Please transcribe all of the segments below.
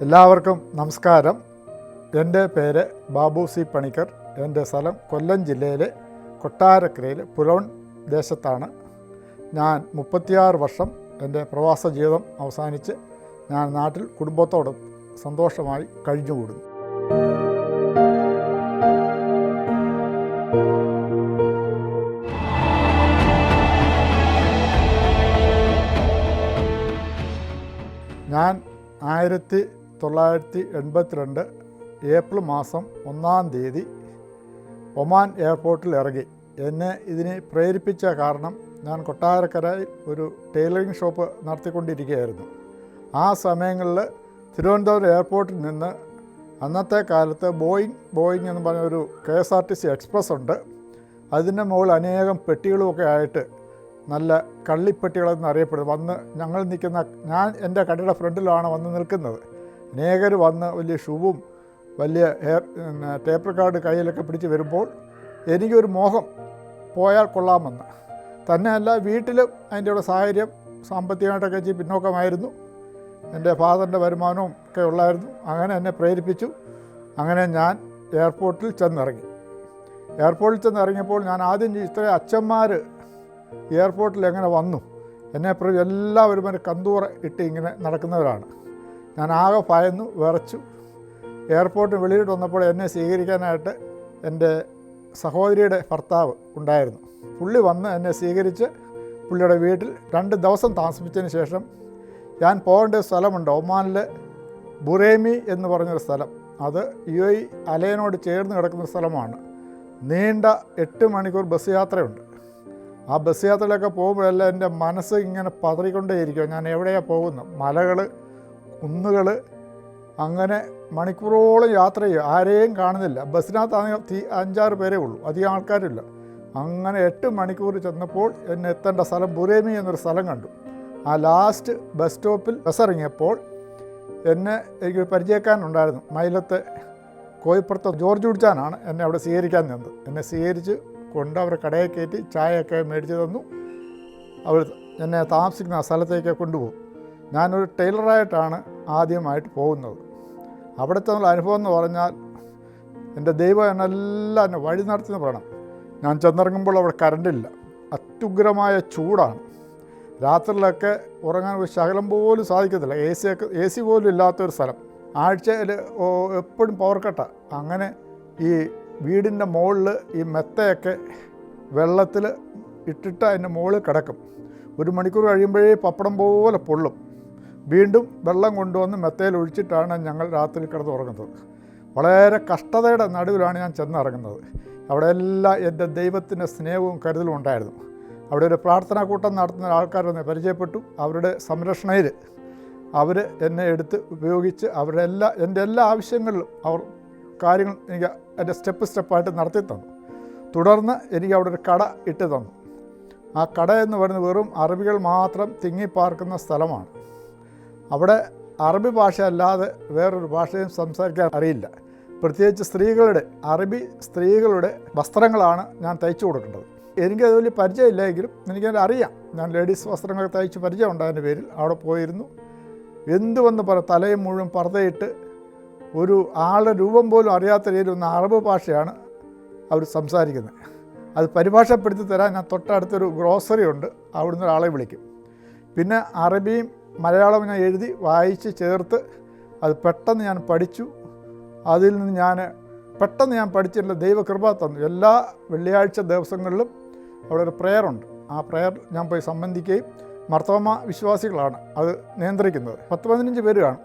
എല്ലാവർക്കും നമസ്കാരം. എൻ്റെ പേര് ബാബു സി പണിക്കർ. എൻ്റെ സ്ഥലം കൊല്ലം ജില്ലയിലെ കൊട്ടാരക്കരയിൽ പുലവൻ ദേശത്താണ്. ഞാൻ 36 വർഷം എൻ്റെ പ്രവാസ ജീവിതം അവസാനിച്ച് ഞാൻ നാട്ടിൽ കുടുംബത്തോട് സന്തോഷമായി കഴിഞ്ഞുകൂടുന്നു. ഞാൻ 1982 ഏപ്രിൽ മാസം 1-ാം തീയതി ഒമാൻ എയർപോർട്ടിൽ ഇറങ്ങി. എന്നെ ഇതിനെ പ്രേരിപ്പിച്ച കാരണം ഞാൻ കൊട്ടാരക്കരയിൽ ഒരു ടൈലറിംഗ് ഷോപ്പ് നടത്തിക്കൊണ്ടിരിക്കുകയായിരുന്നു. ആ സമയങ്ങളിൽ തിരുവനന്തപുരം എയർപോർട്ടിൽ നിന്ന് അന്നത്തെ കാലത്ത് ബോയിങ് എന്ന് പറഞ്ഞൊരു KSRTC എക്സ്പ്രസ് ഉണ്ട്. അതിൻ്റെ മുകളിൽ അനേകം പെട്ടികളുമൊക്കെ ആയിട്ട് നല്ല കള്ളിപ്പെട്ടികളെന്ന് അറിയപ്പെടുന്നത് ഞങ്ങൾ നിൽക്കുന്ന ഞാൻ എൻ്റെ കടയുടെ ഫ്രണ്ടിലാണ് വന്ന് നിൽക്കുന്നത്. അനേകർ വന്ന് വലിയ ഷൂവും വലിയ ടേപ്പ് കാർഡ് കയ്യിലൊക്കെ പിടിച്ച് വരുമ്പോൾ എനിക്കൊരു മോഹം പോയാൽ കൊള്ളാമെന്ന്. തന്നെയല്ല, വീട്ടിലും അതിൻ്റെ ഒരു സാഹചര്യം സാമ്പത്തികമായിട്ടൊക്കെ ഇച്ചിരി പിന്നോക്കമായിരുന്നു. എൻ്റെ ഫാദറിൻ്റെ വരുമാനവും ഒക്കെ ഉള്ളായിരുന്നു. അങ്ങനെ എന്നെ പ്രേരിപ്പിച്ചു. അങ്ങനെ ഞാൻ എയർപോർട്ടിൽ ചെന്നിറങ്ങി. എയർപോർട്ടിൽ ചെന്നിറങ്ങിയപ്പോൾ ഞാൻ ആദ്യം ഇത്രയും അച്ഛന്മാർ എയർപോർട്ടിൽ എങ്ങനെ വന്നു, എന്നെ എല്ലാവരും ഒരു കന്തൂറ ഇട്ട് ഇങ്ങനെ നടക്കുന്നവരാണ്. ഞാൻ ആകെ ഭയന്നു വിറച്ചു. എയർപോർട്ടിന് വെളിയിട്ട് വന്നപ്പോൾ എന്നെ സ്വീകരിക്കാനായിട്ട് എൻ്റെ സഹോദരിയുടെ ഭർത്താവ് ഉണ്ടായിരുന്നു. പുള്ളി വന്ന് എന്നെ സ്വീകരിച്ച് പുള്ളിയുടെ വീട്ടിൽ 2 ദിവസം താമസിപ്പിച്ചതിന് ശേഷം ഞാൻ പോകേണ്ട ഒരു സ്ഥലമുണ്ട്, ഒമാനിലെ ബുറേമി എന്ന് പറഞ്ഞൊരു സ്ഥലം. അത് UAE അലയനോട് ചേർന്ന് കിടക്കുന്ന സ്ഥലമാണ്. നീണ്ട 8 മണിക്കൂർ ബസ് യാത്രയുണ്ട്. ആ ബസ് യാത്രയിലൊക്കെ പോകുമ്പോഴെല്ലാം എൻ്റെ മനസ്സ് ഇങ്ങനെ പതറിക്കൊണ്ടേയിരിക്കും. ഞാൻ എവിടെയാണ് പോകുന്നത്? മലകൾ, കുന്നുകൾ, അങ്ങനെ മണിക്കൂറോളം യാത്ര ചെയ്യും. ആരെയും കാണുന്നില്ല. ബസ്സിനകത്താണെങ്കിൽ 5-6 പേരേ ഉള്ളൂ, അധികം ആൾക്കാരില്ല. അങ്ങനെ 8 മണിക്കൂർ ചെന്നപ്പോൾ എന്നെ എത്തേണ്ട സ്ഥലം ബുറേമി എന്നൊരു സ്ഥലം കണ്ടു. ആ ലാസ്റ്റ് ബസ് സ്റ്റോപ്പിൽ ബസ് ഇറങ്ങിയപ്പോൾ എനിക്കൊരു പരിചയക്കാരനുണ്ടായിരുന്നു. മൈലത്തെ കോയിപ്പുറത്തെ ജോർജ് ഉടിച്ചാനാണ് എന്നെ അവിടെ സ്വീകരിക്കാൻ നിന്നത്. എന്നെ സ്വീകരിച്ച് കൊണ്ട് അവർ കടയിൽ കയറ്റി ചായയൊക്കെ മേടിച്ച് തന്നു. അവർ എന്നെ താമസിക്കുന്ന ആ സ്ഥലത്തേക്ക് കൊണ്ടുപോകും. ഞാനൊരു ടൈലറായിട്ടാണ് ആദ്യമായിട്ട് പോകുന്നത്. അവിടുത്തെ അനുഭവം എന്ന് പറഞ്ഞാൽ എൻ്റെ ദൈവം എന്നെ വഴി നടത്തുന്ന പറയണം. ഞാൻ ചെന്നിറങ്ങുമ്പോൾ അവിടെ കറണ്ടില്ല, അത്യുഗ്രമായ ചൂടാണ്. രാത്രിയിലൊക്കെ ഉറങ്ങാൻ ഒരു ശകലം പോലും സാധിക്കത്തില്ല. AC പോലും ഇല്ലാത്തൊരു സ്ഥലം. ആഴ്ചയിൽ എപ്പോഴും പവർ കട്ടാണ്. അങ്ങനെ ഈ വീടിൻ്റെ മുകളിൽ ഈ മെത്തയൊക്കെ വെള്ളത്തിൽ ഇട്ടിട്ട് അതിൻ്റെ മുകളിൽ കിടക്കും. 1 മണിക്കൂർ കഴിയുമ്പോഴേ പപ്പടം പോലെ പൊള്ളും. വീണ്ടും വെള്ളം കൊണ്ടുവന്ന് മെത്തയിൽ ഒഴിച്ചിട്ടാണ് ഞങ്ങൾ രാത്രി കിടന്ന് ഉറങ്ങുന്നത്. വളരെ കഷ്ടതയുടെ നടുവിലാണ് ഞാൻ ചെന്നിറങ്ങുന്നത്. അവിടെ എല്ലാം എൻ്റെ ദൈവത്തിൻ്റെ സ്നേഹവും കരുതലും ഉണ്ടായിരുന്നു. അവിടെ ഒരു പ്രാർത്ഥനാ കൂട്ടം നടത്തുന്ന ആൾക്കാരൊന്ന് പരിചയപ്പെട്ടു. അവരുടെ സംരക്ഷണയിൽ അവർ എന്നെ എടുത്ത് ഉപയോഗിച്ച് എൻ്റെ എല്ലാ ആവശ്യങ്ങളിലും അവർ കാര്യങ്ങൾ എനിക്ക് എൻ്റെ സ്റ്റെപ്പായിട്ട് നടത്തി തന്നു. തുടർന്ന് എനിക്ക് അവിടെ ഒരു കട ഇട്ട് തന്നു. ആ കട എന്ന് പറയുന്നത് വെറും അറബികൾ മാത്രം തിങ്ങിപ്പാർക്കുന്ന സ്ഥലമാണ്. അവിടെ അറബി ഭാഷ അല്ലാതെ വേറൊരു ഭാഷയും സംസാരിക്കാൻ അറിയില്ല. പ്രത്യേകിച്ച് അറബി സ്ത്രീകളുടെ വസ്ത്രങ്ങളാണ് ഞാൻ തയ്ച്ചു കൊടുക്കേണ്ടത്. എനിക്കത് വലിയ പരിചയമില്ലെങ്കിലും എനിക്കത് അറിയാം. ഞാൻ ലേഡീസ് വസ്ത്രങ്ങൾ തയ്ച്ച് പരിചയമുണ്ടായതിൻ്റെ പേരിൽ അവിടെ പോയിരുന്നു. എന്തുവെന്ന് തലയും മുഴുവൻ പർദ്ദയിട്ട് ഒരു ആളുടെ രൂപം പോലും അറിയാത്ത രീതിയിൽ ഒന്ന് അറബ് ഭാഷയാണ് അവർ സംസാരിക്കുന്നത്. അത് പരിഭാഷപ്പെടുത്തി തരാൻ ഞാൻ തൊട്ടടുത്തൊരു ഗ്രോസറി ഉണ്ട്, അവിടുന്ന് ഒരാളെ വിളിക്കും. പിന്നെ അറബിയും മലയാളവും ഞാൻ എഴുതി വായിച്ച് ചേർത്ത് അത് പെട്ടെന്ന് ഞാൻ പഠിച്ചു. അതിൽ നിന്ന് പെട്ടെന്ന് ഞാൻ പഠിച്ചിട്ടുള്ള ദൈവകൃപ തന്നു. എല്ലാ വെള്ളിയാഴ്ച ദിവസങ്ങളിലും അവിടെ ഒരു പ്രയറുണ്ട്. ആ പ്രയർ ഞാൻ പോയി സംബന്ധിക്കുകയും മർത്തോമ വിശ്വാസികളാണ് അത് നിയന്ത്രിക്കുന്നത്. 10-15 പേര് കാണും.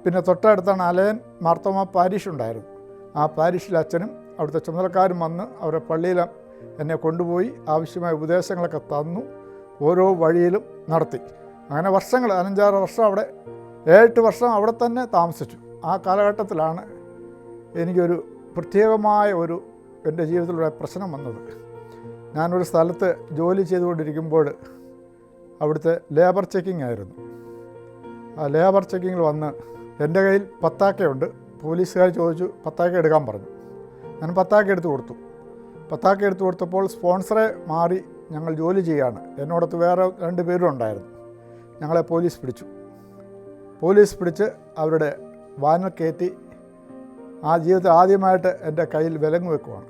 പിന്നെ തൊട്ടടുത്താണ് അലയൻ മാർത്തോമ പാരിഷ് ഉണ്ടായിരുന്നു. ആ പാരിഷിലെ അച്ഛനും അവിടുത്തെ ചുമതലക്കാരും വന്ന് അവരുടെ പള്ളിയിൽ എന്നെ കൊണ്ടുപോയി ആവശ്യമായ ഉപദേശങ്ങളൊക്കെ തന്നു. ഓരോ വഴിയിലും നടത്തി. അങ്ങനെ വർഷങ്ങൾ 5-6 വർഷം അവിടെ 7 വർഷം അവിടെ തന്നെ താമസിച്ചു. ആ കാലഘട്ടത്തിലാണ് എനിക്കൊരു പ്രത്യേകമായ എൻ്റെ ജീവിതത്തിലൂടെ പ്രശ്നം വന്നത്. ഞാനൊരു സ്ഥലത്ത് ജോലി ചെയ്തുകൊണ്ടിരിക്കുമ്പോൾ അവിടുത്തെ ലേബർ ചെക്കിംഗ് ആയിരുന്നു. ആ ലേബർ ചെക്കിങ്ങിൽ വന്ന് എൻ്റെ കയ്യിൽ പത്താക്കയുണ്ട്. പോലീസുകാർ ചോദിച്ചു, പത്താക്ക എടുക്കാൻ പറഞ്ഞു. ഞാൻ പത്താക്ക എടുത്തു കൊടുത്തപ്പോൾ സ്പോൺസറെ മാറി ഞങ്ങൾ ജോലി ചെയ്യുകയാണ്. എന്നോടൊത്ത് വേറെ 2 പേരും ഉണ്ടായിരുന്നു. ഞങ്ങളെ പോലീസ് പിടിച്ച് അവരുടെ വാനിൽ കയറ്റി ആ ജീവിതത്തിൽ ആദ്യമായിട്ട് എൻ്റെ കയ്യിൽ വിലങ്ങ് വെക്കുവാണ്.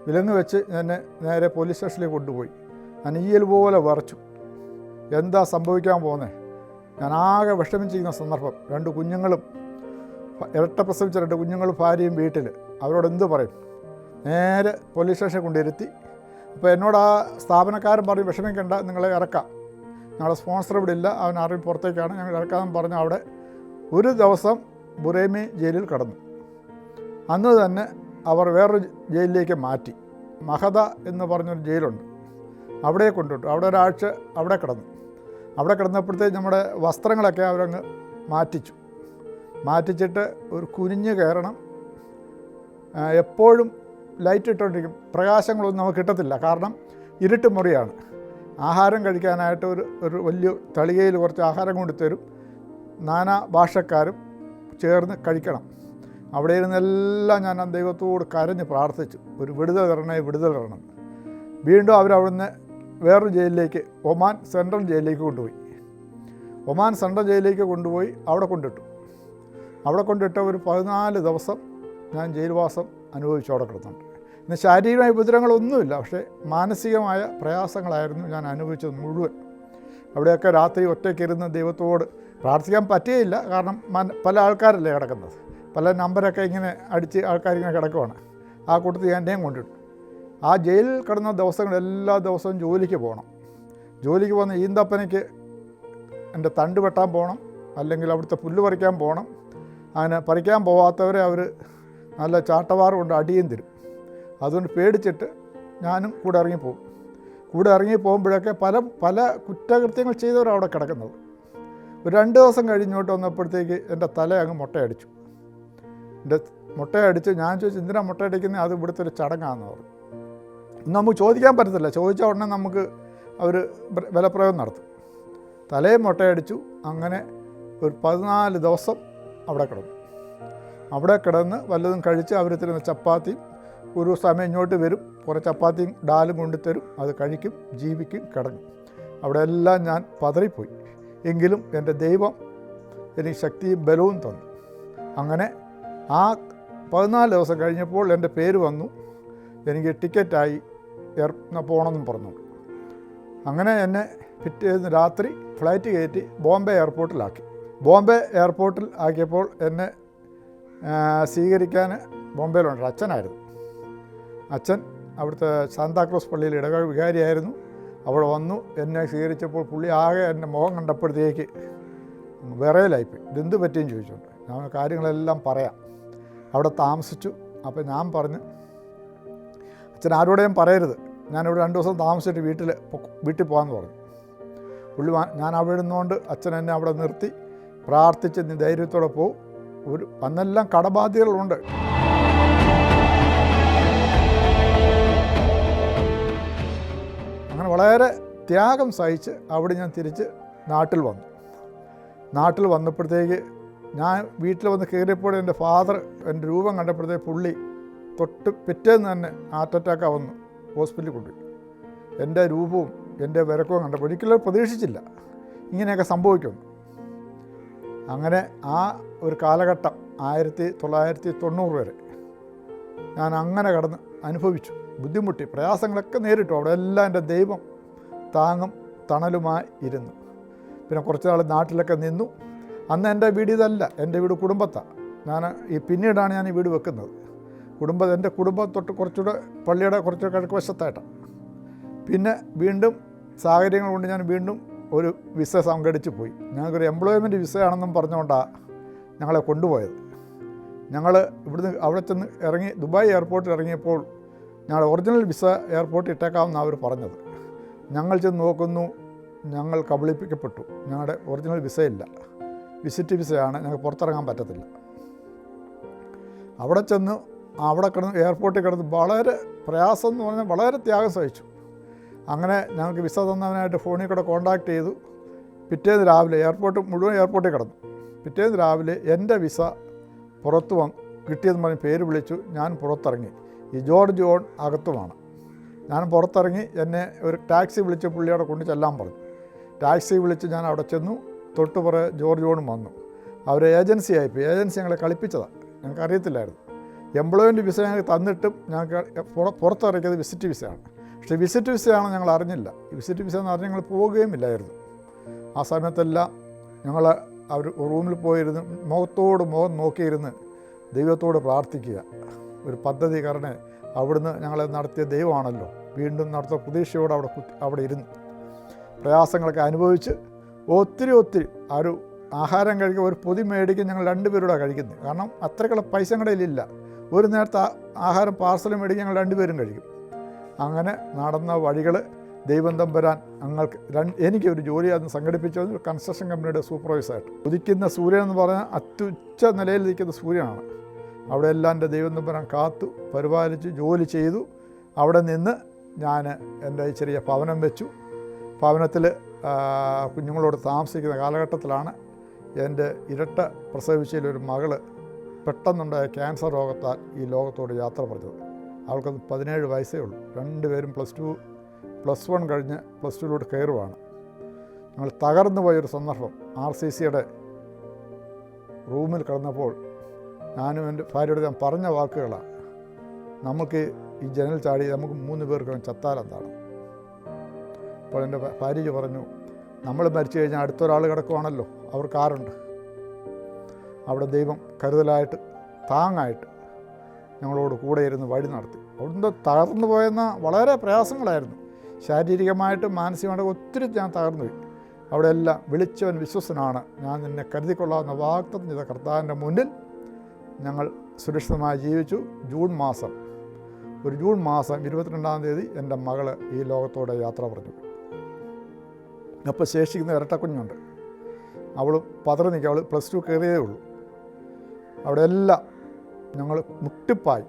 വിലങ്ങ് വെച്ച് എന്നെ നേരെ പോലീസ് സ്റ്റേഷനിലേക്ക് കൊണ്ടുപോയി. ഞാൻ ഈയൽ പോലെ വിറച്ചു. എന്താ സംഭവിക്കാൻ പോകുന്നത്? ഞാൻ ആകെ വിഷമിച്ചിരിക്കുന്ന സന്ദർഭം. 2 കുഞ്ഞുങ്ങളും, ഇരട്ട പ്രസവിച്ച 2 കുഞ്ഞുങ്ങളും ഭാര്യയും വീട്ടിൽ. അവരോട് എന്ത് പറയും? നേരെ പോലീസ് സ്റ്റേഷനിൽ കൊണ്ടിരുത്തി. അപ്പോൾ എന്നോട് ആ സ്ഥാപനക്കാരൻ പറയും, വിഷമിക്കേണ്ട, നിങ്ങളെ ഇറക്കാം, ഞങ്ങളുടെ സ്പോൺസർ ഇവിടെ ഇല്ല, അവൻ അറിവ് പുറത്തേക്കാണ്, ഞങ്ങൾ ഇറക്കാമെന്ന് പറഞ്ഞ് അവിടെ ഒരു ദിവസം ബുറേമി ജയിലിൽ കടന്നു. അന്ന് തന്നെ അവർ വേറൊരു ജയിലിലേക്ക് മാറ്റി. മഹദ എന്ന് പറഞ്ഞൊരു ജയിലുണ്ട്, അവിടെ കൊണ്ടുവിട്ടു. അവിടെ ഒരാഴ്ച അവിടെ കിടന്നു. അവിടെ കിടന്നപ്പോഴത്തേക്ക് നമ്മുടെ വസ്ത്രങ്ങളൊക്കെ അവരങ്ങ് മാറ്റിച്ചിട്ട് ഒരു കുനിഞ്ഞ് കയറണം. എപ്പോഴും ലൈറ്റ് ഇട്ടുകൊണ്ടിരിക്കും, പ്രകാശങ്ങളൊന്നും നമുക്ക് കിട്ടത്തില്ല, കാരണം ഇരുട്ട് മുറിയാണ്. ആഹാരം കഴിക്കാനായിട്ട് ഒരു വലിയ തളികയിൽ കുറച്ച് ആഹാരം കൊണ്ട് തരും. നാനാ ഭാഷക്കാരും ചേർന്ന് കഴിക്കണം. അവിടെ ഇരുന്നെല്ലാം ഞാൻ ദൈവത്തോട് കരഞ്ഞ് പ്രാർത്ഥിച്ചു, ഒരു വിടുതൽ തരണം. വീണ്ടും അവരവിടുന്ന് വേറൊരു ജയിലിലേക്ക്, ഒമാൻ സെൻട്രൽ ജയിലിലേക്ക് കൊണ്ടുപോയി. ഒമാൻ സെൻട്രൽ ജയിലിലേക്ക് കൊണ്ടുപോയി അവിടെ കൊണ്ടിട്ടു. അവിടെ കൊണ്ടിട്ട് ഒരു 14 ദിവസം ഞാൻ ജയിൽവാസം അനുഭവിച്ചു അവിടെ കിടന്നുണ്ട്. ഇന്ന് ശാരീരികമായ ഉപദ്രവങ്ങളൊന്നുമില്ല, പക്ഷേ മാനസികമായ പ്രയാസങ്ങളായിരുന്നു ഞാൻ അനുഭവിച്ചത് മുഴുവൻ. അവിടെയൊക്കെ രാത്രി ഒറ്റയ്ക്കിരുന്ന് ദൈവത്തോട് പ്രാർത്ഥിക്കാൻ പറ്റുകയില്ല, കാരണം പല ആൾക്കാരല്ലേ കിടക്കുന്നത്. പല നമ്പരൊക്കെ ഇങ്ങനെ അടിച്ച് ആൾക്കാരിങ്ങനെ കിടക്കുവാണ്. ആ കൂട്ടത്തിൽ എൻ്റെയും കൊണ്ടിട്ടു. ആ ജയിലിൽ കിടന്ന ദിവസങ്ങൾ എല്ലാ ദിവസവും ജോലിക്ക് പോകണം. ജോലിക്ക് പോകുന്ന ഈന്തപ്പനയ്ക്ക് എൻ്റെ തണ്ട് വെട്ടാൻ പോകണം, അല്ലെങ്കിൽ അവിടുത്തെ പുല്ല് പറിക്കാൻ പോകണം. അങ്ങനെ പറിക്കാൻ പോകാത്തവരെ അവർ നല്ല ചാട്ടവാറ് കൊണ്ട് അടിയും തരും. അതുകൊണ്ട് പേടിച്ചിട്ട് ഞാനും കൂടെ ഇറങ്ങിപ്പോകും. കൂടെ ഇറങ്ങി പോകുമ്പോഴൊക്കെ പല കുറ്റകൃത്യങ്ങൾ ചെയ്തവരാണ് അവിടെ കിടക്കുന്നത്. ഒരു 2 ദിവസം കഴിഞ്ഞോട്ട് വന്നപ്പോഴത്തേക്ക് എൻ്റെ തല അങ്ങ് മുട്ടയടിച്ചു. എൻ്റെ മുട്ടയടിച്ച് ഞാൻ ചോദിച്ചു, എന്തിനാ മുട്ടയടിക്കുന്നത്? അത് ഇവിടുത്തെ ഒരു ചടങ്ങാണെന്ന് പറഞ്ഞു. നമുക്ക് ചോദിക്കാൻ പറ്റത്തില്ല, ചോദിച്ച ഉടനെ നമുക്ക് അവർ ബലപ്രയോഗം നടത്തും. തലയും മുട്ടയടിച്ചു. അങ്ങനെ ഒരു 14 ദിവസം അവിടെ കിടന്നു. അവിടെ കിടന്ന് വല്ലതും കഴിച്ച് അവർ തരുന്ന ചപ്പാത്തിയും, ഒരു സമയം ഇങ്ങോട്ട് വരും, കുറേ ചപ്പാത്തിയും ഡാലും കൊണ്ടുതരും, അത് കഴിക്കും, ജീവിക്കും, കിടങ്ങും. അവിടെ എല്ലാം ഞാൻ പതറിപ്പോയി. എങ്കിലും എൻ്റെ ദൈവം എനിക്ക് ശക്തിയും ബലവും തന്നു. അങ്ങനെ ആ 14 ദിവസം കഴിഞ്ഞപ്പോൾ എൻ്റെ പേര് വന്നു. എനിക്ക് ടിക്കറ്റായി പോകണമെന്നും പറഞ്ഞു. അങ്ങനെ എന്നെ പിറ്റേന്ന് രാത്രി ഫ്ലൈറ്റ് കയറ്റി ബോംബെ എയർപോർട്ടിലാക്കി. ബോംബെ എയർപോർട്ടിൽ ആക്കിയപ്പോൾ എന്നെ സ്വീകരിക്കാൻ ബോംബെയിലുണ്ട് അച്ഛനായിരുന്നു. അച്ഛൻ അവിടുത്തെ സാന്താക്ലോസ് പള്ളിയിൽ ഇടവക വികാരിയായിരുന്നു. അവിടെ വന്നു എന്നെ സ്വീകരിച്ചപ്പോൾ പുള്ളി ആകെ എൻ്റെ മുഖം കണ്ടപ്പോഴത്തേക്ക് വിറയലായിപ്പോയി. ഇതെന്ത് പറ്റിയെന്ന് ചോദിച്ചുകൊണ്ട് ഞാൻ കാര്യങ്ങളെല്ലാം പറയാം. അവിടെ താമസിച്ചു. അപ്പോൾ ഞാൻ പറഞ്ഞു, അച്ഛൻ ആരോടെയും പറയരുത്, ഞാനിവിടെ 2 ദിവസം താമസിച്ചിട്ട് വീട്ടിൽ പോകാമെന്ന് പറഞ്ഞു. പുള്ളി ഞാൻ അവിടെ ഇരുന്നുകൊണ്ട് അച്ഛൻ എന്നെ അവിടെ നിർത്തി പ്രാർത്ഥിച്ച്, നീ ധൈര്യത്തോടെ പോകും, അന്നെല്ലാം കടബാധ്യതകളുണ്ട്. അങ്ങനെ വളരെ ത്യാഗം സഹിച്ച് അവിടെ ഞാൻ തിരിച്ച് നാട്ടിൽ വന്നപ്പോഴത്തേക്ക് ഞാൻ വീട്ടിൽ വന്ന് കയറിയപ്പോൾ എൻ്റെ ഫാദർ എൻ്റെ രൂപം കണ്ടപ്പോഴത്തേക്ക് പുള്ളി പിറ്റേന്ന് തന്നെ ഹാർട്ട് അറ്റാക്കാണ് വന്നു ഹോസ്പിറ്റലിൽ കൊണ്ടുപോയി. എൻ്റെ രൂപവും എൻ്റെ വിരക്കവും കണ്ടപ്പോൾ ഒരിക്കലും പ്രതീക്ഷിച്ചില്ല ഇങ്ങനെയൊക്കെ സംഭവിക്കുമെന്ന്. അങ്ങനെ ആ ഒരു കാലഘട്ടം 1990 വരെ ഞാൻ അങ്ങനെ കടന്ന് അനുഭവിച്ചു, ബുദ്ധിമുട്ടി, പ്രയാസങ്ങളൊക്കെ നേരിട്ടു. അവിടെ എല്ലാം എൻ്റെ ദൈവം താങ്ങും തണലുമായി ഇരുന്നു. പിന്നെ കുറച്ച് നാൾ നാട്ടിലൊക്കെ നിന്നു. അന്ന് എൻ്റെ വീട് ഇതല്ല, എൻ്റെ വീട് കുടുംബത്താണ്. പിന്നീടാണ് ഞാൻ ഈ വീട് വെക്കുന്നത്. എൻ്റെ കുടുംബം തൊട്ട് കുറച്ചുകൂടെ പള്ളിയുടെ കുറച്ച് കിഴക്ക് വശത്തായിട്ടാണ്. പിന്നെ വീണ്ടും സാഹചര്യങ്ങൾ കൊണ്ട് ഞാൻ വീണ്ടും ഒരു വിസ സംഘടിച്ച് പോയി. ഞങ്ങൾക്കൊരു എംപ്ലോയ്മെൻറ്റ് വിസയാണെന്നും പറഞ്ഞുകൊണ്ടാണ് ഞങ്ങളെ കൊണ്ടുപോയത്. ഞങ്ങൾ ഇവിടുന്ന് അവിടെ ചെന്ന് ഇറങ്ങി ദുബായ് എയർപോർട്ടിൽ ഇറങ്ങിയപ്പോൾ ഞങ്ങളുടെ ഒറിജിനൽ വിസ എയർപോർട്ടിൽ ഇട്ടേക്കാമെന്നാണ് അവർ പറഞ്ഞത്. ഞങ്ങൾ ചെന്ന് നോക്കുന്നു, ഞങ്ങൾ കബളിപ്പിക്കപ്പെട്ടു. ഞങ്ങളുടെ ഒറിജിനൽ വിസയില്ല, വിസിറ്റ് വിസയാണ്, ഞങ്ങൾക്ക് പുറത്തിറങ്ങാൻ പറ്റത്തില്ല. അവിടെ കിടന്ന് എയർപോർട്ടിൽ കിടന്ന് വളരെ പ്രയാസം എന്ന് പറഞ്ഞാൽ വളരെ ത്യാഗം സഹിച്ചു. അങ്ങനെ ഞങ്ങൾക്ക് വിസ തന്നവനായിട്ട് ഫോണിൽ കൂടെ കോൺടാക്റ്റ് ചെയ്തു. പിറ്റേന്ന് രാവിലെ മുഴുവൻ എയർപോർട്ടിൽ കിടന്നു. പിറ്റേന്ന് രാവിലെ എൻ്റെ വിസ പുറത്ത് കിട്ടിയെന്ന് പറഞ്ഞ് പേര് വിളിച്ചു. ഞാൻ പുറത്തിറങ്ങി. ഈ ജോർജ് ജോൺ അകത്തുമാണ്. ഞാൻ പുറത്തിറങ്ങി. എന്നെ ഒരു ടാക്സി വിളിച്ച് പുള്ളിയോടെ കൊണ്ട് ചെല്ലാൻ പറഞ്ഞു. ടാക്സി വിളിച്ച് ഞാൻ അവിടെ ചെന്നു. തൊട്ടുപുറകെ ജോർജ് ജോണും വന്നു. അവർ ഏജൻസി ഞങ്ങളെ കളിപ്പിച്ചതാണ്. ഞങ്ങൾക്ക് അറിയത്തില്ലായിരുന്നു. എംപ്ലോയ്മെൻറ്റ് വിസ ഞങ്ങൾക്ക് തന്നിട്ടും ഞങ്ങൾക്ക് പുറത്തിറക്കിയത് വിസിറ്റ് വിസയാണ്. പക്ഷേ വിസിറ്റ് വിസയാണ് ഞങ്ങൾ അറിഞ്ഞില്ല. വിസിറ്റ് വിസ എന്ന് പറഞ്ഞാൽ ഞങ്ങൾ പോവുകയുമില്ലായിരുന്നു. ആ സമയത്തെല്ലാം ഞങ്ങൾ അവർ റൂമിൽ പോയിരുന്ന് മുഖം നോക്കിയിരുന്ന് ദൈവത്തോട് പ്രാർത്ഥിക്കുക. ഒരു പദ്ധതി കാരണം അവിടുന്ന് ഞങ്ങളെ നടത്തിയ ദൈവമാണല്ലോ, വീണ്ടും നടത്തിയ പ്രതീക്ഷയോടെ അവിടെ ഇരുന്ന് പ്രയാസങ്ങളൊക്കെ അനുഭവിച്ച് ഒത്തിരി ഒരു ആഹാരം കഴിക്കുക, ഒരു പൊതി മേടിക്കും ഞങ്ങൾ 2 പേരോടെ കഴിക്കുന്നത്. കാരണം അത്രയ്ക്കുള്ള പൈസ ഞങ്ങളുടെ കയ്യിലില്ല. ഒരു നേരത്തെ ആഹാരം പാർസൽ മേടിക്കും ഞങ്ങൾ 2 പേരും കഴിക്കും. അങ്ങനെ നടന്ന വഴികൾ ദൈവം തമ്പുരാൻ എനിക്ക് ഒരു ജോലി അന്ന് സംഘടിപ്പിച്ചത് കൺസ്ട്രക്ഷൻ കമ്പനിയുടെ സൂപ്പർവൈസറായിട്ട്. ഉദിക്കുന്ന സൂര്യൻ എന്ന് പറഞ്ഞാൽ അത്യുച്ച നിലയിൽ നിൽക്കുന്ന സൂര്യനാണ്. അവിടെ എല്ലാം എൻ്റെ ദൈവം തമ്പുരാൻ കാത്തു പരിപാലിച്ച് ജോലി ചെയ്തു. അവിടെ നിന്ന് ഞാൻ എൻ്റെ ചെറിയ ഭവനം വെച്ചു. ഭവനത്തിൽ കുഞ്ഞുങ്ങളോട് താമസിക്കുന്ന കാലഘട്ടത്തിലാണ് എൻ്റെ ഇരട്ട പ്രസവിച്ചതിലൊരു മകള് പെട്ടെന്നുണ്ടായ ക്യാൻസർ രോഗത്താൽ ഈ ലോകത്തോട് യാത്ര പറഞ്ഞത്. അവൾക്കത് 17 വയസ്സേ ഉള്ളൂ. 2 പേരും +1 കഴിഞ്ഞ് +2 കയറുവാണ്. ഞങ്ങൾ തകർന്നു പോയൊരു സന്ദർഭം. RCCയുടെ റൂമിൽ കിടന്നപ്പോൾ ഞാനും എൻ്റെ ഭാര്യയോട് ഞാൻ പറഞ്ഞ വാക്കുകളാണ്, നമുക്ക് ഈ ജനൽ ചാടി നമുക്ക് 3 പേർക്ക് ചത്താലെന്താണ്. അപ്പോൾ എൻ്റെ ഭാര്യ പറഞ്ഞു, നമ്മൾ മരിച്ചു കഴിഞ്ഞാൽ അടുത്തൊരാൾ കിടക്കുവാണല്ലോ, അവർക്ക് ആരുണ്ട്. അവിടെ ദൈവം കരുതലായിട്ട് താങ്ങായിട്ട് ഞങ്ങളോട് കൂടെ ഇരുന്ന് വഴി നടത്തി. അവിടുന്ന് തകർന്നു പോയെന്ന വളരെ പ്രയാസങ്ങളായിരുന്നു. ശാരീരികമായിട്ടും മാനസികമായിട്ടും ഒത്തിരി ഞാൻ തകർന്നുപോയി. അവിടെ എല്ലാം വിളിച്ചവൻ വിശ്വസനാണ്, ഞാൻ നിന്നെ കരുതിക്കൊള്ളാവുന്ന വാഗ്ദത്തം ചെയ്ത കർത്താവിൻ്റെ മുന്നിൽ ഞങ്ങൾ സുരക്ഷിതമായി ജീവിച്ചു. ജൂൺ മാസം 22-ാം തീയതി എൻ്റെ മകൾ ഈ ലോകത്തോടെ യാത്ര പറഞ്ഞു. അപ്പോൾ ശേഷിക്കുന്ന ഇരട്ടക്കുഞ്ഞുണ്ട്. അവൾ പതറി നിൽക്കുക. അവൾ +2 കയറിയേ ഉള്ളൂ. അവിടെ എല്ലാം ഞങ്ങൾ മുട്ടിപ്പായി.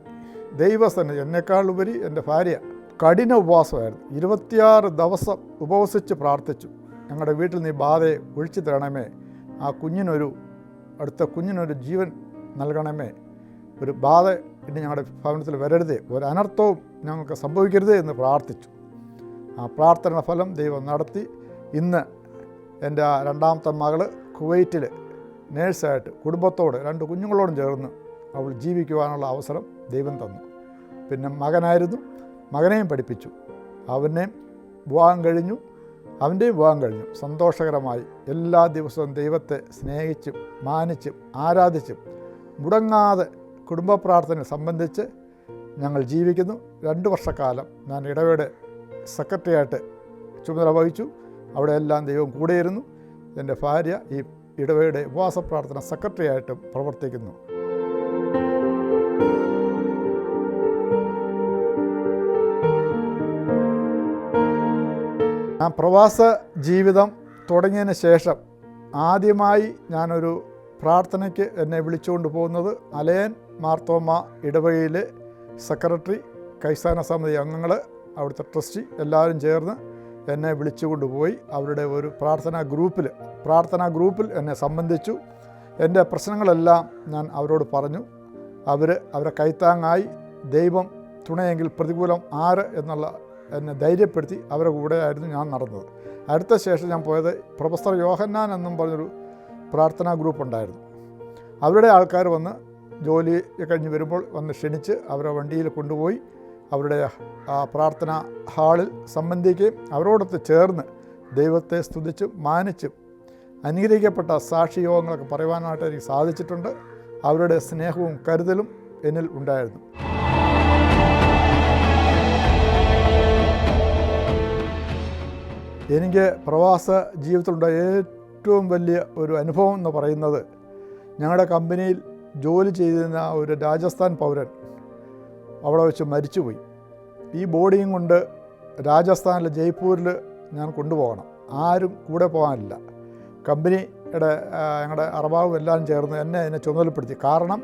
ദൈവസന്നിധി എന്നെക്കാളുപരി എൻ്റെ ഭാര്യ കഠിന ഉപവാസമായിരുന്നു. 26 ദിവസം ഉപവസിച്ച് പ്രാർത്ഥിച്ചു. ഞങ്ങളുടെ വീട്ടിൽ നീ ബാധയെ ഒഴിച്ചു തരണമേ, ആ അടുത്ത കുഞ്ഞിനൊരു ജീവൻ നൽകണമേ, ഒരു ബാധ ഇനി ഞങ്ങളുടെ ഭവനത്തിൽ വരരുതേ, ഒരു അനർത്ഥവും ഞങ്ങൾക്ക് സംഭവിക്കരുതേ എന്ന് പ്രാർത്ഥിച്ചു. ആ പ്രാർത്ഥന ഫലം ദൈവം നടത്തി. ഇന്ന് എൻ്റെ 2ാമത്തെ മകൾ കുവൈറ്റിൽ നേഴ്സായിട്ട് കുടുംബത്തോട് 2 കുഞ്ഞുങ്ങളോടും ചേർന്ന് അവൾ ജീവിക്കുവാനുള്ള അവസരം ദൈവം തന്നു. പിന്നെ മകനെയും പഠിപ്പിച്ചു. അവൻ്റെയും വിവാഹം കഴിഞ്ഞു. സന്തോഷകരമായി എല്ലാ ദിവസവും ദൈവത്തെ സ്നേഹിച്ചും മാനിച്ചും ആരാധിച്ചും മുടങ്ങാതെ കുടുംബ പ്രാർത്ഥന സംബന്ധിച്ച് ഞങ്ങൾ ജീവിക്കുന്നു. 2 വർഷക്കാലം ഞാൻ ഇടവയുടെ സെക്രട്ടറിയായിട്ട് ചുമതല വഹിച്ചു. അവിടെ എല്ലാം ദൈവം കൂടെയിരുന്നു. എൻ്റെ ഭാര്യ ഈ ഇടവയുടെ ഉപവാസ പ്രാർത്ഥന സെക്രട്ടറിയായിട്ടും പ്രവർത്തിക്കുന്നു. ഞാൻ പ്രവാസ ജീവിതം തുടങ്ങിയതിന് ശേഷം ആദ്യമായി ഞാനൊരു പ്രാർത്ഥനയ്ക്ക് എന്നെ വിളിച്ചുകൊണ്ട് പോകുന്നത് അലയൻ മാർത്തോമ ഇടവകയിലെ സെക്രട്ടറി, കൈസാന സമിതി അംഗങ്ങൾ, അവിടുത്തെ ട്രസ്റ്റി എല്ലാവരും ചേർന്ന് എന്നെ വിളിച്ചുകൊണ്ടുപോയി അവരുടെ ഒരു പ്രാർത്ഥനാ ഗ്രൂപ്പിൽ എന്നെ സംബന്ധിച്ചു. എൻ്റെ പ്രശ്നങ്ങളെല്ലാം ഞാൻ അവരോട് പറഞ്ഞു. അവരെ കൈത്താങ്ങായി ദൈവം തുണയെങ്കിൽ പ്രതികൂലം ആര് എന്നുള്ള എന്നെ ധൈര്യപ്പെടുത്തി അവരുടെ കൂടെയായിരുന്നു ഞാൻ നടന്നത്. അടുത്ത ശേഷം ഞാൻ പോയത് പ്രൊഫസർ യോഹന്നാൻ എന്നും പറഞ്ഞൊരു പ്രാർത്ഥനാ ഗ്രൂപ്പ് ഉണ്ടായിരുന്നു. അവരുടെ ആൾക്കാർ വന്ന് ജോലി കഴിഞ്ഞ് വരുമ്പോൾ വന്ന് ക്ഷണിച്ച് അവരെ വണ്ടിയിൽ കൊണ്ടുപോയി അവരുടെ ആ പ്രാർത്ഥന ഹാളിൽ സംബന്ധിക്കുകയും അവരോടൊത്ത് ചേർന്ന് ദൈവത്തെ സ്തുതിച്ചും മാനിച്ചും അനുഗ്രഹിക്കപ്പെട്ട സാക്ഷിയോഗങ്ങളൊക്കെ പറയുവാനായിട്ട് എനിക്ക് സാധിച്ചിട്ടുണ്ട്. അവരുടെ സ്നേഹവും കരുതലും എന്നിൽ ഉണ്ടായിരുന്നു. എനിക്ക് പ്രവാസ ജീവിതത്തിലുണ്ടായ ഏറ്റവും വലിയ ഒരു അനുഭവം എന്ന് പറയുന്നത്, ഞങ്ങളുടെ കമ്പനിയിൽ ജോലി ചെയ്തിരുന്ന ഒരു രാജസ്ഥാൻ പൗരൻ അവിടെ വെച്ച് മരിച്ചുപോയി. ഈ ബോഡിയും കൊണ്ട് രാജസ്ഥാനിലെ ജയ്പൂരിൽ ഞാൻ കൊണ്ടുപോകണം. ആരും കൂടെ പോകാനില്ല. കമ്പനിയുടെ ഞങ്ങളുടെ അറബാവും എല്ലാം ചേർന്ന് എന്നെ ചുമതലപ്പെടുത്തി. കാരണം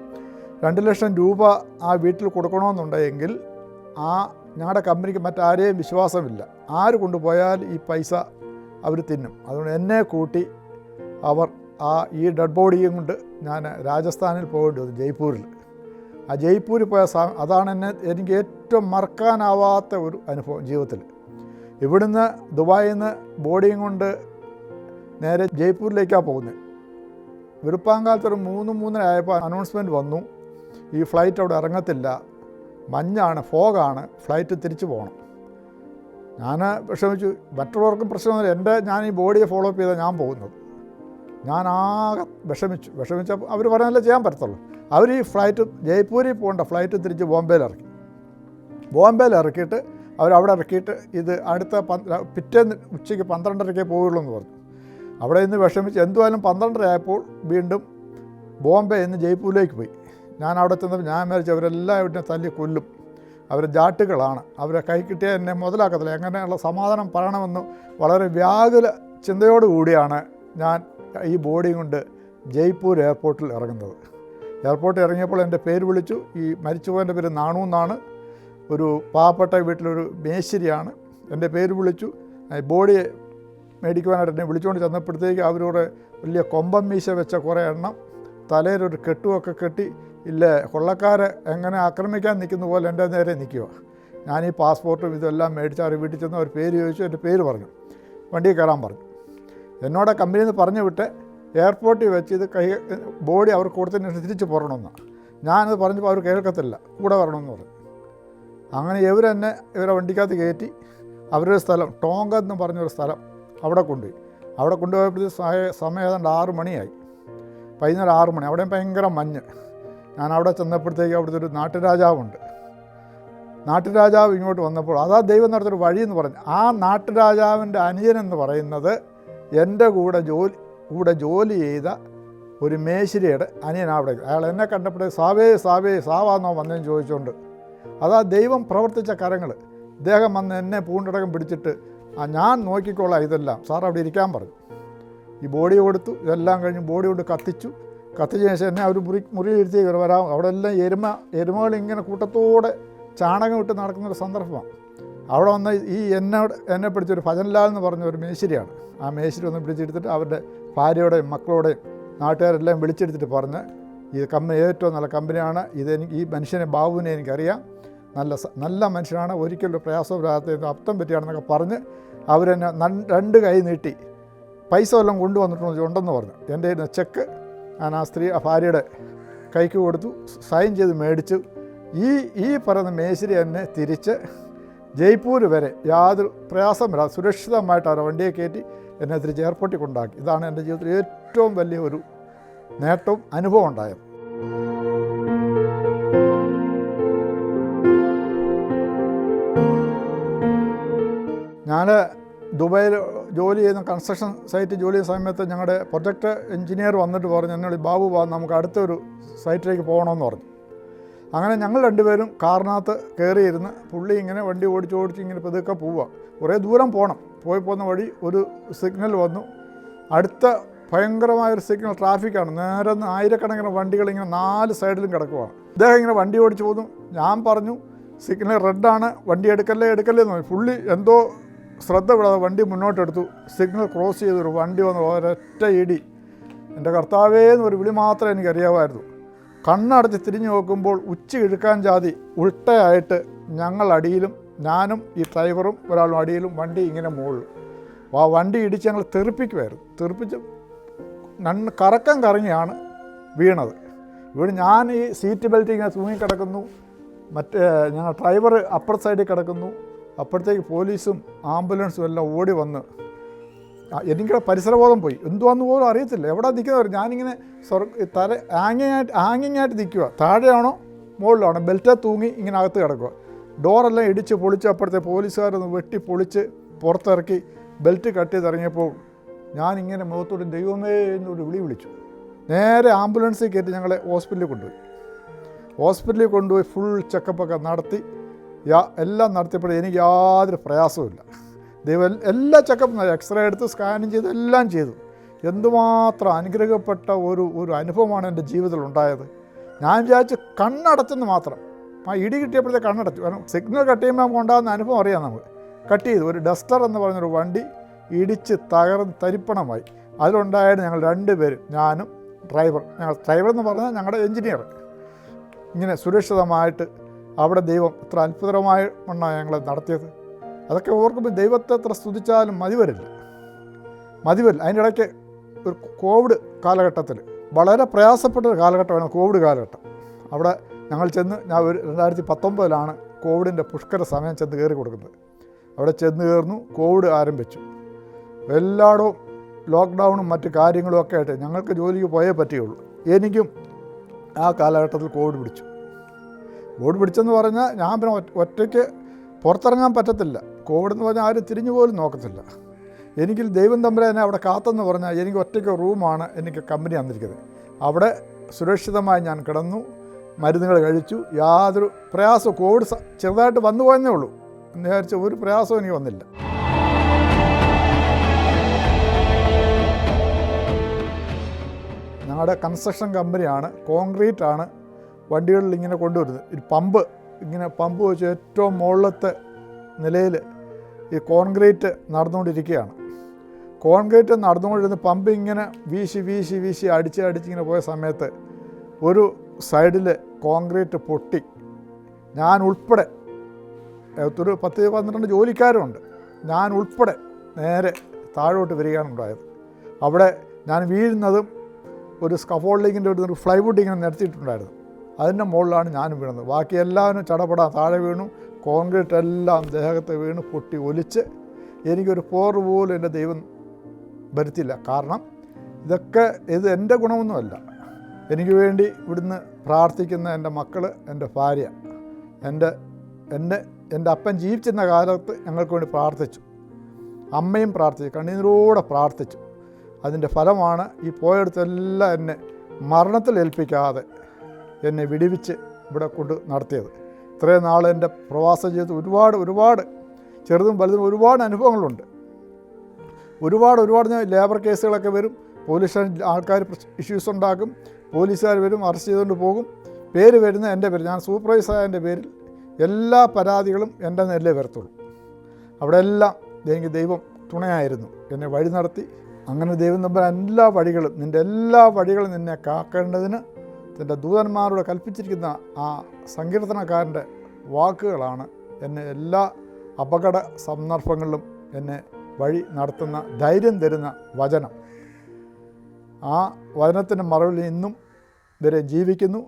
2 ലക്ഷം രൂപ ആ വീട്ടിൽ കൊടുക്കണമെന്നുണ്ടെങ്കിൽ ഞങ്ങളുടെ കമ്പനിക്ക് മറ്റാരെയും വിശ്വാസമില്ല. ആര് കൊണ്ടുപോയാൽ ഈ പൈസ അവർ തിന്നും. അതുകൊണ്ട് എന്നെ കൂട്ടി അവർ ഈ ഡെഡ് ബോഡിയും കൊണ്ട് ഞാൻ രാജസ്ഥാനിൽ പോകേണ്ടി വന്നു, ജയ്പൂരിൽ. ആ ജയ്പൂരിൽ പോയ അതാണ് എനിക്ക് ഏറ്റവും മറക്കാനാവാത്ത ഒരു അനുഭവം ജീവിതത്തിൽ. ഇവിടുന്ന് ദുബായിൽ നിന്ന് ബോഡിയും കൊണ്ട് നേരെ ജയ്പൂരിലേക്കാണ് പോകുന്നത്. വെളുപ്പാങ്കാലത്ത് ഒരു 3-3:30 ആയപ്പോൾ അനൗൺസ്മെൻറ്റ് വന്നു, ഈ ഫ്ലൈറ്റ് അവിടെ ഇറങ്ങത്തില്ല, മഞ്ഞാണ്, ഫോഗാണ്, ഫ്ലൈറ്റ് തിരിച്ചു പോകണം. ഞാൻ വിഷമിച്ചു. മറ്റുള്ളവർക്കും പ്രശ്നമൊന്നുമില്ല, ഞാൻ ഈ ബോഡിയെ ഫോളോ അപ്പ് ചെയ്താൽ ഞാൻ പോകുന്നത്. ഞാൻ ആകെ വിഷമിച്ചപ്പോൾ അവർ പറഞ്ഞാലേ ചെയ്യാൻ പറ്റത്തുള്ളൂ. അവർ ഈ ഫ്ലൈറ്റ് ജയ്പൂരിൽ പോകേണ്ട ഫ്ലൈറ്റ് തിരിച്ച് ബോംബെയിൽ ഇറക്കിയിട്ട് അവരവിടെ ഇറക്കിയിട്ട് ഇത് അടുത്ത പിറ്റേന്ന് ഉച്ചയ്ക്ക് 12:30 പോവുള്ളൂ എന്ന് പറഞ്ഞു. അവിടെ നിന്ന് വിഷമിച്ച് എന്തുവായാലും 12:30 ആയപ്പോൾ വീണ്ടും ബോംബെ നിന്ന് ജയ്പൂരിലേക്ക് പോയി. ഞാൻ അവിടെ ചെന്നപ്പോൾ ഞാൻ വിചാരിച്ചു അവരെല്ലാം ഇവിടെ തല്ലി കൊല്ലും, അവർ ജാട്ടുകളാണ്, അവരെ കൈ കിട്ടിയാൽ എന്നെ മുതലാക്കത്തില്ല, എങ്ങനെയുള്ള സമാധാനം പറയണമെന്ന് വളരെ വ്യാകുല ചിന്തയോടുകൂടിയാണ് ഞാൻ ഈ ബോഡി കൊണ്ട് ജയ്പൂർ എയർപോർട്ടിൽ ഇറങ്ങുന്നത്. എയർപോർട്ടിൽ ഇറങ്ങിയപ്പോൾ എൻ്റെ പേര് വിളിച്ചു. ഈ മരിച്ചുപോയൻ്റെ പേര് നാണു എന്നാണ്, ഒരു പാവപ്പെട്ട വീട്ടിലൊരു മേശരിയാണ്. എൻ്റെ പേര് വിളിച്ചു. ബോഡി മേടിക്കുവാനായിട്ട് എന്നെ വിളിച്ചുകൊണ്ട് ചെന്നപ്പോഴത്തേക്ക് അവരോട് വലിയ കൊമ്പം മീശ വെച്ച കുറേ എണ്ണം, തലയിലൊരു കെട്ടുമൊക്കെ കെട്ടി, ഇല്ല കൊള്ളക്കാരെ എങ്ങനെ ആക്രമിക്കാൻ നിൽക്കുന്ന പോലെ എൻ്റെ നേരെ നിൽക്കുക. ഞാൻ ഈ പാസ്പോർട്ടും ഇതെല്ലാം മേടിച്ച് അവർ വീട്ടിൽ ചെന്ന് അവർ പേര് ചോദിച്ചു, എൻ്റെ പേര് പറഞ്ഞു, വണ്ടിയിൽ കയറാൻ പറഞ്ഞു. എന്നോട് കമ്പനിയിൽ നിന്ന് പറഞ്ഞു വിട്ട് എയർപോർട്ടിൽ വെച്ച് ഇത് ബോഡി അവർക്ക് കൊടുത്തതിന് തിരിച്ച് പോരണമെന്നാണ്. ഞാനത് പറഞ്ഞപ്പോൾ അവർ കേൾക്കത്തില്ല, കൂടെ വരണമെന്ന് പറഞ്ഞു. അങ്ങനെ ഇവരെ വണ്ടിക്കകത്ത് കയറ്റി അവരൊരു സ്ഥലം ടോങ്ക എന്ന് പറഞ്ഞൊരു സ്ഥലം അവിടെ കൊണ്ടുപോയപ്പോഴത്തേക്ക് സമയം ഏതാണ്ട് 6 മണിയായി, വൈകുന്നേരം 6 മണി. അവിടെയും ഭയങ്കര മഞ്ഞ്. ഞാൻ അവിടെ ചെന്നപ്പോഴത്തേക്ക് അവിടുത്തെ ഒരു നാട്ടുരാജാവുണ്ട്. നാട്ടുരാജാവ് ഇങ്ങോട്ട് വന്നപ്പോൾ അതാ ദൈവം നടത്തൊരു വഴിയെന്ന് പറഞ്ഞു. ആ നാട്ടുരാജാവിൻ്റെ അനിയനെന്ന് പറയുന്നത് എൻ്റെ കൂടെ ജോലി ചെയ്ത ഒരു മേശരിയുടെ അനിയനാണ് അവിടെ. അയാൾ എന്നെ കണ്ടപ്പോഴേ സാവാന്നോ വന്നതെന്ന് ചോദിച്ചുകൊണ്ട്, അതാ ദൈവം പ്രവർത്തിച്ച കരങ്ങൾ. ഇദ്ദേഹം വന്ന് എന്നെ പൂണ്ടടക്കം പിടിച്ചിട്ട് ഞാൻ നോക്കിക്കോളാം ഇതെല്ലാം, സാർ അവിടെ ഇരിക്കാൻ പറഞ്ഞു. ഈ ബോഡി കൊടുത്തു. ഇതെല്ലാം കഴിഞ്ഞ് ബോഡി കൊണ്ട് കത്തിച്ച ശേഷം എന്നെ അവർ മുറിയിൽ ഇരുത്തി വരാം. അവിടെ എല്ലാം എരുമകൾ ഇങ്ങനെ കൂട്ടത്തോടെ ചാണകം ഇട്ട് നടക്കുന്നൊരു സന്ദർഭമാണ്. അവിടെ വന്ന് എന്നെ പിടിച്ചൊരു ഭജൻലാൽ എന്ന് പറഞ്ഞ ഒരു മേശരിയാണ്. ആ മേശരി ഒന്ന് പിടിച്ചെടുത്തിട്ട് അവരുടെ ഭാര്യയോടെയും മക്കളോടെയും നാട്ടുകാരെല്ലാം വിളിച്ചെടുത്തിട്ട് പറഞ്ഞ്, ഈ കമ്പനി ഏറ്റവും നല്ല കമ്പനിയാണ്, ഈ മനുഷ്യനെ ബാബുവിനെ എനിക്കറിയാം, നല്ല മനുഷ്യനാണ്, ഒരിക്കലും പ്രയാസമില്ലാത്ത അർത്ഥം പറ്റിയാണെന്നൊക്കെ പറഞ്ഞ് അവരെന്നെ 2 കൈ നീട്ടി പൈസ വല്ലതും കൊണ്ടുവന്നിട്ടുണ്ടെന്ന് പറഞ്ഞു. എൻ്റെ ചെക്ക് ഞാൻ ആ ഭാര്യയുടെ കൈക്ക് കൊടുത്തു, സൈൻ ചെയ്ത് മേടിച്ചു. ഈ പറയുന്ന മേശരി എന്നെ തിരിച്ച് ജയ്പൂർ വരെ യാതൊരു പ്രയാസമില്ല സുരക്ഷിതമായിട്ട് അവരുടെ വണ്ടിയെ കയറ്റി എന്നെ തിരിച്ച് എയർപോർട്ടിൽ കൊണ്ടാക്കി. ഇതാണ് എൻ്റെ ജീവിതത്തിൽ ഏറ്റവും വലിയ ഒരു നേട്ടവും അനുഭവം ഉണ്ടായത്. ഞാൻ ദുബൈയിൽ ജോലി ചെയ്യുന്ന കൺസ്ട്രക്ഷൻ സൈറ്റിൽ ജോലി ചെയ്യുന്ന സമയത്ത് ഞങ്ങളുടെ പ്രൊജക്റ്റ് എഞ്ചിനീയർ വന്നിട്ട് പറഞ്ഞു, എന്നോട് ബാബു നമുക്ക് അടുത്തൊരു സൈറ്റിലേക്ക് പോകണമെന്ന് പറഞ്ഞു. അങ്ങനെ ഞങ്ങൾ 2 പേരും കാറിനകത്ത് കയറിയിരുന്ന് പുള്ളി ഇങ്ങനെ വണ്ടി ഓടിച്ച് ഇങ്ങനെ പതുക്കെ പോവുക. കുറേ ദൂരം പോകണം. പോകുന്ന വഴി ഒരു സിഗ്നൽ വന്നു. അടുത്ത ഭയങ്കരമായൊരു സിഗ്നൽ, ട്രാഫിക്കാണ്. നേരെ ആയിരക്കണക്കിന് വണ്ടികൾ ഇങ്ങനെ 4 സൈഡിലും കിടക്കുകയാണ്. ഇദ്ദേഹം ഇങ്ങനെ വണ്ടി ഓടിച്ച് പോകുന്നു. ഞാൻ പറഞ്ഞു സിഗ്നൽ റെഡാണ്, വണ്ടി എടുക്കല്ലേ എന്ന് പറഞ്ഞു. പുള്ളി എന്തോ ശ്രദ്ധ വിടാതെ വണ്ടി മുന്നോട്ടെടുത്തു. സിഗ്നൽ ക്രോസ് ചെയ്തൊരു വണ്ടി വന്ന് ഒരൊറ്റ ഇടി. എൻ്റെ കർത്താവേ എന്നൊരു വിളി മാത്രമേ എനിക്കറിയാമായിരുന്നു. കണ്ണടച്ച് തിരിഞ്ഞു നോക്കുമ്പോൾ ഉച്ച കിഴക്കാൻ ജാതി ഉൾട്ടയായിട്ട് ഞങ്ങൾ അടിയിലും, ഞാനും ഈ ഡ്രൈവറും ഒരാളും അടിയിലും, വണ്ടി ഇങ്ങനെ മുകളിൽ. ആ വണ്ടി ഇടിച്ച് ഞങ്ങൾ തെറിപ്പിച്ച് കറക്കം കറങ്ങിയാണ് വീണത്. ഞാൻ ഈ സീറ്റ് ബെൽറ്റ് ഇങ്ങനെ തൂങ്ങിക്കിടക്കുന്നു. ഞങ്ങൾ ഡ്രൈവർ അപ്പർ സൈഡിൽ കിടക്കുന്നു. അപ്പോഴത്തേക്ക് പോലീസും ആംബുലൻസും എല്ലാം ഓടി വന്ന് എനിക്കിടെ പരിസരബോധം പോയി. എന്തുവാന്ന് പോലും അറിയത്തില്ല, എവിടെ നിൽക്കുന്നവർ. ഞാനിങ്ങനെ ഹാങ്ങിങ് ആയിട്ട് നിൽക്കുക. താഴെയാണോ മുകളിലാണോ ബെൽറ്റ് തൂങ്ങി ഇങ്ങനെ അകത്ത് കിടക്കുക. ഡോറെല്ലാം ഇടിച്ച് പൊളിച്ച് അപ്പോഴത്തെ പോലീസുകാരൊന്ന് വെട്ടി പൊളിച്ച് പുറത്തിറക്കി ബെൽറ്റ് കട്ട് ചെയ്തിറങ്ങിയപ്പോൾ ഞാനിങ്ങനെ മുഖത്തോട് ദൈവമേ എന്നൊരു വിളിച്ചു. നേരെ ആംബുലൻസിൽ കയറ്റി ഞങ്ങളെ ഹോസ്പിറ്റലിൽ കൊണ്ടുപോയി ഫുൾ ചെക്കപ്പൊക്കെ നടത്തി എല്ലാം നടത്തിയപ്പോഴും എനിക്ക് യാതൊരു പ്രയാസവുമില്ല. ദൈവം എല്ലാ ചെക്കപ്പും എക്സ്റേ എടുത്ത് സ്കാനും ചെയ്ത് എല്ലാം ചെയ്തു. എന്തുമാത്രം അനുഗ്രഹിക്കപ്പെട്ട ഒരു അനുഭവമാണ് എൻ്റെ ജീവിതത്തിൽ ഉണ്ടായത്. ഞാൻ വിചാരിച്ച് കണ്ണടച്ചെന്ന് മാത്രം. ഇടി കിട്ടിയപ്പോഴത്തെ കണ്ണടച്ചു. കാരണം സിഗ്നൽ കട്ട് ചെയ്യുമ്പോൾ നമുക്ക് ഉണ്ടാകുന്ന അനുഭവം അറിയാം. നമുക്ക് കട്ട് ചെയ്തു. ഒരു ഡസ്റ്റർ എന്ന് പറഞ്ഞൊരു വണ്ടി ഇടിച്ച് തരിപ്പണമായി. അതിലുണ്ടായത് ഞങ്ങൾ 2 പേരും, ഞാനും ഡ്രൈവർ എന്ന് പറഞ്ഞാൽ ഞങ്ങളുടെ എൻജിനീയർ. ഇങ്ങനെ സുരക്ഷിതമായിട്ട് അവിടെ ദൈവം എത്ര അത്ഭുതകരമായ മണ്ണാണ് ഞങ്ങളെ നടത്തിയത്. അതൊക്കെ ഓർക്കുമ്പോൾ ദൈവത്തെ എത്ര സ്തുതിച്ചാലും മതി വരില്ല. അതിൻ്റെ ഇടയ്ക്ക് ഒരു കോവിഡ് കാലഘട്ടത്തിൽ വളരെ പ്രയാസപ്പെട്ട ഒരു കാലഘട്ടമാണ് കോവിഡ് കാലഘട്ടം. അവിടെ ഞങ്ങൾ ചെന്ന്, ഞാൻ 2019 കോവിഡിൻ്റെ പുഷ്കര സമയം ചെന്ന് കയറി കൊടുക്കുന്നത്. അവിടെ ചെന്ന് കയറുന്നു, കോവിഡ് ആരംഭിച്ചു. എല്ലായിടവും ലോക്ക്ഡൗണും മറ്റു കാര്യങ്ങളും ഒക്കെ ആയിട്ട് ഞങ്ങൾക്ക് ജോലിക്ക് പോയേ പറ്റുകയുള്ളൂ. എനിക്കും ആ കാലഘട്ടത്തിൽ കോവിഡ് പിടിച്ചു. കോവിഡ് പിടിച്ചെന്ന് പറഞ്ഞാൽ ഞാൻ പിന്നെ ഒറ്റയ്ക്ക് പുറത്തിറങ്ങാൻ പറ്റത്തില്ല. കോവിഡ് എന്ന് പറഞ്ഞാൽ ആരും തിരിഞ്ഞു പോലും നോക്കത്തില്ല. എനിക്ക് ദൈവം തമ്പുരാനെ അവിടെ കാത്തെന്ന് പറഞ്ഞാൽ എനിക്ക് ഒറ്റയ്ക്ക് റൂമാണ് എനിക്ക് കമ്പനി തന്നിരിക്കുന്നത്. അവിടെ സുരക്ഷിതമായി ഞാൻ കിടന്നു, മരുന്നുകൾ കഴിച്ചു. യാതൊരു പ്രയാസവും, കോവിഡ് ചെറുതായിട്ട് വന്നു പോയെന്നേ ഉള്ളൂ എന്ന് വിചാരിച്ച ഒരു പ്രയാസവും എനിക്ക് വന്നില്ല. ഞങ്ങളുടെ കൺസ്ട്രക്ഷൻ കമ്പനിയാണ്, കോൺക്രീറ്റാണ് വണ്ടികളിൽ ഇങ്ങനെ കൊണ്ടുവരുന്നത്. ഈ പമ്പ് വെച്ച് ഏറ്റവും മുകളിലത്തെ നിലയിൽ ഈ കോൺക്രീറ്റ് നടന്നുകൊണ്ടിരിക്കുകയാണ്. കോൺക്രീറ്റ് നടന്നുകൊണ്ടിരുന്ന പമ്പ് ഇങ്ങനെ വീശി അടിച്ചിങ്ങനെ പോയ സമയത്ത് ഒരു സൈഡിൽ കോൺക്രീറ്റ് പൊട്ടി. ഞാൻ ഉൾപ്പെടെ ഒരു 10-12 ജോലിക്കാരുണ്ട്, ഞാൻ ഉൾപ്പെടെ നേരെ താഴോട്ട് വരികയാണ് ഉണ്ടായത്. അവിടെ ഞാൻ വീഴുന്നതും ഒരു സ്കഫോൾഡിങ്ങിൻ്റെ ഒരു ഫ്ലൈവുഡ് ഇങ്ങനെ നിരത്തിയിട്ടുണ്ടായിരുന്നു, അതിൻ്റെ മുകളിലാണ് ഞാനും വീണത്. ബാക്കി എല്ലാവരും ചടപടാൻ താഴെ വീണു. കോൺക്രീറ്റ് എല്ലാം ദേഹത്ത് വീണ് പൊട്ടി ഒലിച്ച് എനിക്കൊരു പോറ് പോലും എൻ്റെ ദൈവം വരുത്തില്ല. കാരണം ഇത് എൻ്റെ ഗുണമൊന്നുമല്ല. എനിക്ക് വേണ്ടി ഇവിടുന്ന് പ്രാർത്ഥിക്കുന്ന എൻ്റെ മക്കൾ, എൻ്റെ ഭാര്യ, എൻ്റെ അപ്പൻ ജീവിച്ചിരുന്ന കാലത്ത് ഞങ്ങൾക്ക് വേണ്ടി പ്രാർത്ഥിച്ചു. അമ്മയും പ്രാർത്ഥിച്ചു, കണ്ണീരോടെ പ്രാർത്ഥിച്ചു. അതിൻ്റെ ഫലമാണ് ഈ പോയടുത്തെല്ലാം എന്നെ മരണത്തിൽ ഏൽപ്പിക്കാതെ എന്നെ വിടിവിച്ച് ഇവിടെ കൊണ്ട് നടത്തിയത്. ഇത്രയും നാൾ എൻ്റെ പ്രവാസ ജീവിതത്തിൽ ഒരുപാട് ചെറുതും വലുതും ഒരുപാട് അനുഭവങ്ങളുണ്ട്. ഒരുപാട് ലേബർ കേസുകളൊക്കെ വരും, പോലീസ് ആൾക്കാർ ഇഷ്യൂസ് ഉണ്ടാക്കും, പോലീസുകാർ വരും, അറസ്റ്റ് ചെയ്തുകൊണ്ട് പോകും. പേര് വരുന്ന എൻ്റെ പേര്, ഞാൻ സൂപ്പർവൈസറായതിൻ്റെ പേരിൽ എല്ലാ പരാതികളും എൻ്റെ നേരിലേ വരത്തുള്ളൂ. അവിടെ എല്ലാം എനിക്ക് ദൈവം തുണയായിരുന്നു, എന്നെ വഴി നടത്തി. അങ്ങനെ ദൈവം തമ്മിൽ നിൻ്റെ എല്ലാ വഴികളും നിന്നെ കാക്കേണ്ടതിന് തൻ്റെ ദൂതന്മാരോട് കൽപ്പിച്ചിരിക്കുന്ന ആ സങ്കീർത്തനക്കാരൻ്റെ വാക്കുകളാണ് എന്നെ എല്ലാ അപകട സന്ദർഭങ്ങളിലും എന്നെ വഴി നടത്തുന്ന, ധൈര്യം തരുന്ന വചനം. ആ വചനത്തിൻ്റെ മറവിൽ ഇന്നും വരെ ജീവിക്കുന്നു.